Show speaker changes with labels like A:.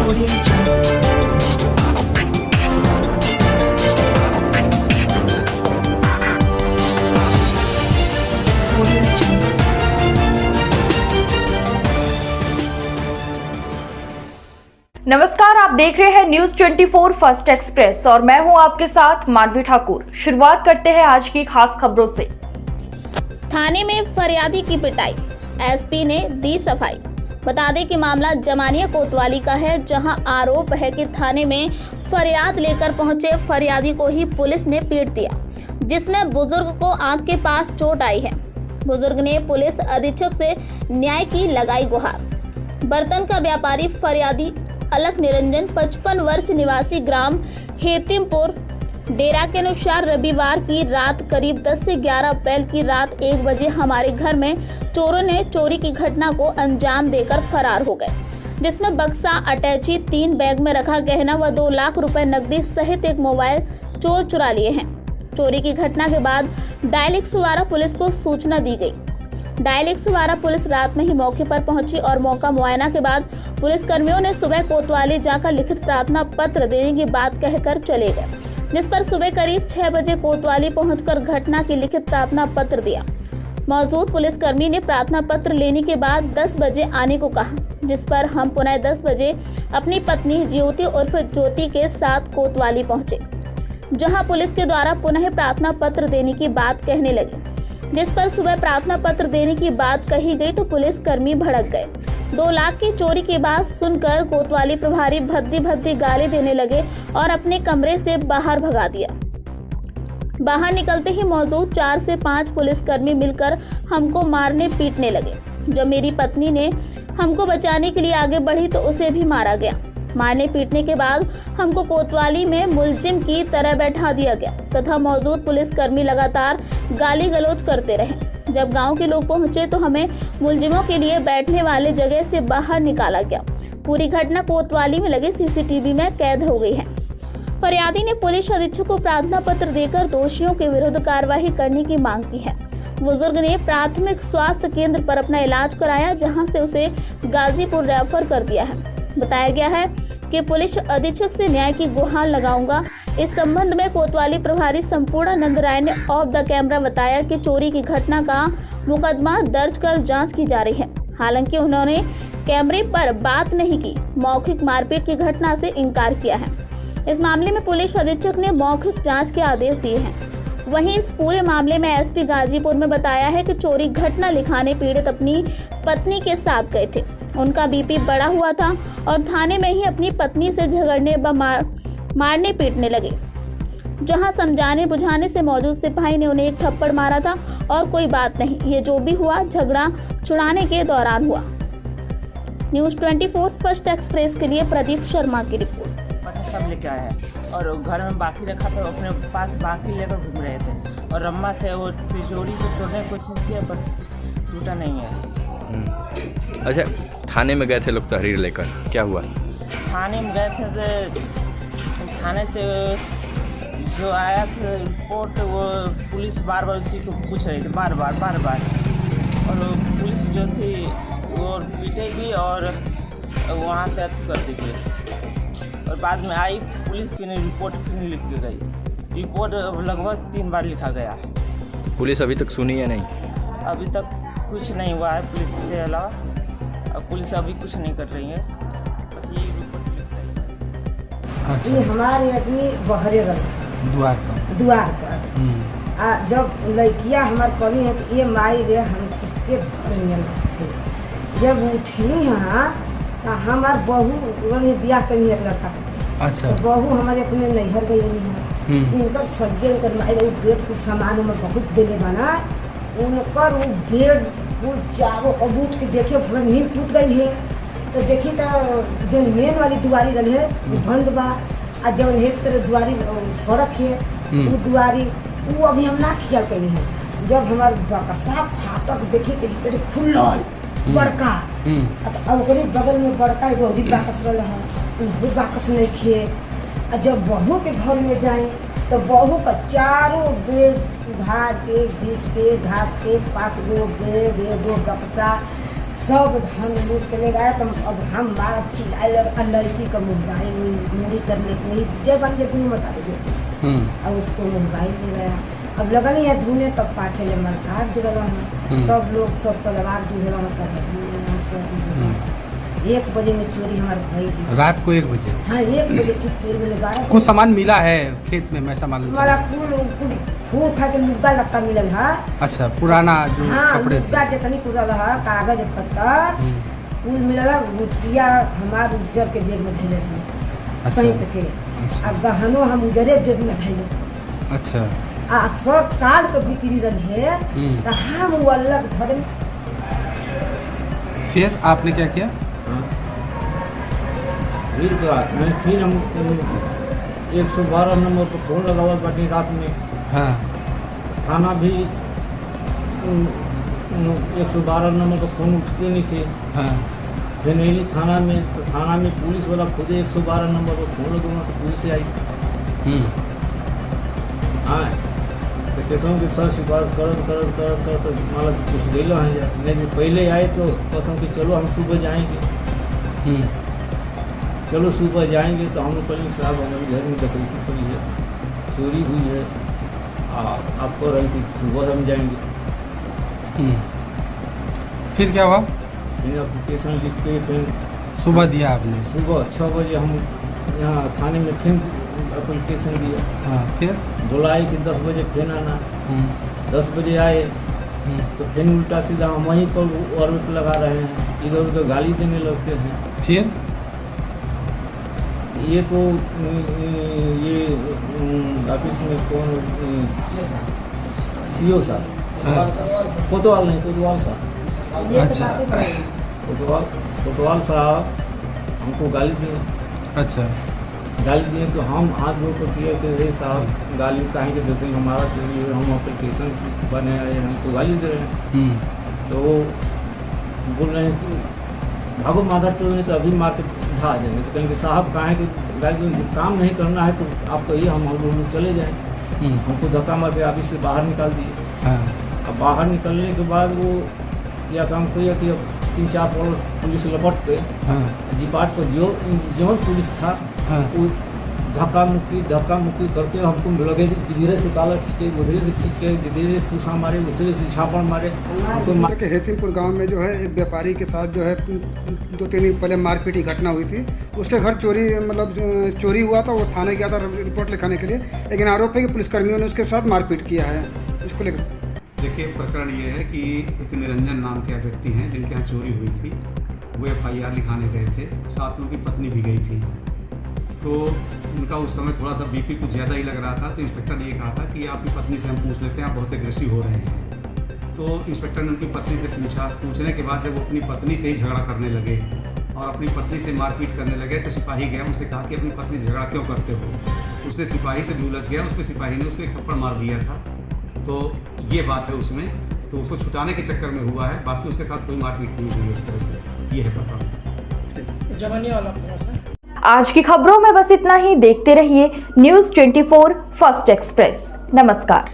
A: नमस्कार, आप देख रहे हैं न्यूज 24 फर्स्ट एक्सप्रेस और मैं हूं आपके साथ मानवी ठाकुर। शुरुआत करते हैं आज की खास खबरों से।
B: थाने में फरियादी की पिटाई, एसपी ने दी सफाई। बता दें कि मामला जमानिया कोतवाली का है, जहां आरोप है कि थाने में फरियाद लेकर पहुंचे फरियादी को ही पुलिस ने पीट दिया, जिसमें बुजुर्ग को आंख के पास चोट आई है। बुजुर्ग ने पुलिस अधीक्षक से न्याय की लगाई गुहार। बर्तन का व्यापारी फरियादी अलख निरंजन 55 वर्ष निवासी ग्राम हेतिमपुर डेरा के अनुसार रविवार की रात करीब 10 से 11 अप्रैल की रात 1 बजे हमारे घर में चोरों ने चोरी की घटना को अंजाम देकर फरार हो गए, जिसमें बक्सा, अटैची, 3 बैग में रखा गहना व 2 लाख रुपए नकदी सहित एक मोबाइल चोर चुरा लिए हैं। चोरी की घटना के बाद डायल 112 पुलिस को सूचना दी गई। डायल 112 पुलिस रात में ही मौके पर पहुंची और मौका मुआयना के बाद पुलिस कर्मियों ने सुबह कोतवाली जाकर लिखित प्रार्थना पत्र देने की बात कहकर चले गए, जिस पर सुबह करीब 6 बजे कोतवाली पहुंचकर घटना की लिखित प्रार्थना पत्र दिया। मौजूद पुलिसकर्मी ने प्रार्थना पत्र लेने के बाद 10 बजे आने को कहा, जिस पर हम पुनः 10 बजे अपनी पत्नी ज्योति उर्फ ज्योति के साथ कोतवाली पहुंचे, जहां पुलिस के द्वारा पुनः प्रार्थना पत्र देने की बात कहने लगे, जिस पर सुबह प्रार्थना पत्र देने की बात कही गई तो पुलिस कर्मी भड़क गए। 2 लाख की चोरी की बात सुनकर कोतवाली प्रभारी भद्दी भद्दी गाली देने लगे और अपने कमरे से बाहर भगा दिया। बाहर निकलते ही मौजूद 4 से 5 पुलिसकर्मी मिलकर हमको मारने पीटने लगे। जब मेरी पत्नी ने हमको बचाने के लिए आगे बढ़ी तो उसे भी मारा गया। मारने पीटने के बाद हमको कोतवाली में मुलजिम की तरह बैठा दिया गया तथा मौजूद पुलिसकर्मी लगातार गाली गलौज करते रहे। जब गांव के लोग पहुंचे तो हमें मुलजिमों के लिए बैठने वाले जगह से बाहर निकाला गया। पूरी घटना कोतवाली में लगे सीसीटीवी में कैद हो गई है। फरियादी ने पुलिस अधीक्षक को प्रार्थना पत्र देकर दोषियों के विरुद्ध कार्रवाई करने की मांग की है। बुजुर्ग ने प्राथमिक स्वास्थ्य केंद्र पर अपना इलाज कराया, जहां से उसे गाजीपुर रेफर कर दिया है। बताया गया है कि पुलिस अधीक्षक से न्याय की गुहार लगाऊंगा। इस संबंध में कोतवाली प्रभारी संपूर्णानंद राय ने ऑफ द कैमरा बताया कि चोरी की घटना का मुकदमा दर्ज कर जांच की जा रही है। हालांकि उन्होंने कैमरे पर बात नहीं की, मौखिक मारपीट की घटना से इनकार किया है। इस मामले में पुलिस अधीक्षक ने मौखिक जाँच के आदेश दिए हैं। वहीं इस पूरे मामले में एसपी गाजीपुर में बताया है कि चोरी घटना लिखाने पीड़ित अपनी पत्नी के साथ गए थे। उनका बीपी बढ़ा हुआ था और थाने में ही अपनी पत्नी से झगड़ने व मारने पीटने लगे, जहां समझाने बुझाने से मौजूद सिपाही ने उन्हें एक थप्पड़ मारा था और कोई बात नहीं, ये जो भी हुआ झगड़ा छुड़ाने के दौरान हुआ। न्यूज 24 फर्स्ट एक्सप्रेस के लिए प्रदीप शर्मा की रिपोर्ट।
C: सब लेके आया है और घर में बाकी रखा था, अपने पास बाकी लेकर घूम रहे थे और रम्मा से वो तिजोरी को तोड़ने की कोशिश किया, बस टूटा नहीं है।
D: अच्छा, थाने में गए थे लोग तहरीर लेकर, क्या हुआ?
C: थाने में गए थे तो थाने से जो आया था रिपोर्ट, वो पुलिस बार बार उसी को पूछ रही थी, बार बार और पुलिस जो थी वो पीटेगी और वहाँ से कर देगी। और बाद में आई पुलिस की रिपोर्ट फिर लिख के गई। रिपोर्ट लगभग 3 बार लिखा गया।
D: पुलिस अभी तक सुनी है नहीं?
C: अभी तक कुछ नहीं हुआ है पुलिस के अलावा। अब पुलिस अभी कुछ नहीं कर रही है, बस ये रिपोर्ट लिख रही है।
E: अच्छा। ये हमारे आदमी बहरे गए द्वार पर जब लड़कियाँ हमारे पड़ी हैं तो ये माई रे हम किसके घर में थे। जब उठी हाँ तो हमार बहू ब्याह करी एक लड़का। अच्छा। तो बहू हमारे अपने नैहर गई है। इनकर सज्जे उनकर माई बेड के सामान में बहुत देने बना, उनकर वो बेड वो चारों कबूत के देखे हमारे नींद टूट गई है। तो देखी तो जो मेन वाली दुआरी रही है वो बंद बा, और जब एक तरह दुआरी सड़क है वो दुआरी वो अभी हम ना खियाल करी है। जब हमारे बक्सा फाटक देखी तो इस तरह खुलल बड़का, अब ओकरे बगल में बड़का एगो अभी बाकस रहा है, वो बाकस नहीं खिए। और जब बहू के घर में जाए तो बहू का चारों बेड उधार के बीच के घास के 5 गो बेड 1 गो बक्सा सब धन लूट के ले गया। तो अब हम मारा चिल्लाए लड़की का मोबाइल मूड़ी करने को ही जय बन के तुम बता दीजिए। अब उसको मोबाइल ले गया। अब लगल है धुने तब पाछे ले मरकार जगल है। तब लोग सब तलवार दूधला तब 1 बजे में चोरी हमारे भाई
F: रात को 1 बजे।
E: हाँ 1 बजे ठीक चोरी में लगाया।
F: कुछ सामान मिला है खेत में, मैं सामान
E: हमारा कुल फूल खा के लुग्गा लत्ता मिलल है।
F: अच्छा, पुराना जो
E: हाँ
F: कपड़े
E: लुग्गा जितनी कुरल है, कागज पत्तर कुल मिलल है। गुटिया हमार उजर के बेग में धैले थे।
F: अच्छा।
E: सहित के अब गहनो हम उजरे बेग में धैले।
F: अच्छा।
E: आ सब काल के बिक्री रहे तो हम वो अलग धरे।
F: फिर आपने क्या किया?
G: फिर हम 112 नंबर पर फोन लगावा बाटी रात में।
F: हाँ।
G: थाना भी 112 नंबर पर फोन उठते नहीं थे।
F: हाँ।
G: फिर नहीं थाना में, तो थाना में पुलिस वाला खुद 112 नंबर पर फोन लगाऊंगा तो पुलिस से आई। हाँ तो कैसों के सर सिफारिश कर माला कुछ ले लो हैं। नहीं पहले आए तो कहता हूँ कि चलो हम सुबह जाएंगे। चलो सुबह जाएंगे तो हम लोग कहेंगे साहब हमारे घर में डकैती पड़ी है, चोरी हुई है, आप कह रहे हैं कि सुबह हम जाएंगे।
F: फिर क्या हुआ?
G: फिर एप्लीकेशन लिख के फिर
F: सुबह दिया आपने?
G: सुबह 6 बजे हम यहाँ थाने में फिर एप्लीकेशन दिया।
F: हाँ। फिर
G: बुलाए कि 10 बजे फिर आना। 10 बजे आए तो फिर उल्टा सीधा हम वहीं पर आरोप लगा रहे हैं, इधर उधर गाली देने लगते हैं।
F: फिर
G: ये तो ये ऑफिस में कौन सीओ साहब, कोतवाल नहीं, कोतवाल साहब।
F: अच्छा।
G: कोतवाल साहब हमको गाली दिए।
F: अच्छा।
G: गाली दिए तो हम हाथ धो कर किए कि रे साहब गाली काहे के देते हैं, हमारा हम एप्लीकेशन बने आए हमको गाली दे रहे हैं। तो बोल रहे हैं कि भागो माधर चोर ने तो अभी मार के उठा जाएंगे। तो कहेंगे साहब काहे के गाली, काम नहीं करना है तो आप कहिए हम लोग चले जाएँ। हमको धक्का मार के ऑफिस से बाहर निकाल दिए।
F: हाँ।
G: अब बाहर निकलने के बाद वो या काम किया कि अब 3-4 पुलिस लपट के डिपार्ट पर जो पुलिस था वो धक्का मुक्की करके हमको लगे धीरे से काला खींचे, उधरे से खींच के धीरे ठूसा मारे, उधरे से झापड़ मारे।
H: के हेतिमपुर गांव में जो है एक व्यापारी के साथ जो है 2-3 दिन पहले मारपीट की घटना हुई थी। उसके घर चोरी मतलब चोरी हुआ था। वो थाने गया था रिपोर्ट लिखाने के लिए, लेकिन आरोप है कि पुलिसकर्मियों ने उसके साथ मारपीट किया है। इसको लेकर
I: देखिए, प्रकरण ये है कि एक निरंजन नाम के व्यक्ति हैं जिनके यहाँ चोरी हुई थी। वो FIR लिखाने गए थे, साथ में उनकी पत्नी भी गई थी। तो उनका उस समय थोड़ा सा BP कुछ ज़्यादा ही लग रहा था। तो इंस्पेक्टर ने ये कहा था कि आपकी पत्नी से हम पूछ लेते हैं, आप बहुत एग्रेसिव हो रहे हैं। तो इंस्पेक्टर ने उनकी पत्नी से पूछा। पूछने के बाद जब वो अपनी पत्नी से ही झगड़ा करने लगे और अपनी पत्नी से मारपीट करने लगे तो सिपाही गया, उनसे कहा कि अपनी पत्नी से झगड़ा क्यों करते हो। उसने सिपाही से भी उलझ गया, उसमें सिपाही ने उसको एक थप्पड़ मार दिया था। तो ये बात है उसमें, तो उसको छुटाने के चक्कर में हुआ है, बाकी उसके साथ कोई मारपीट नहीं हुई उस तरह से। ये है प्रकरण।
J: जमानिया वाला
A: आज की खबरों में बस इतना ही। देखते रहिए News 24 फर्स्ट एक्सप्रेस। नमस्कार।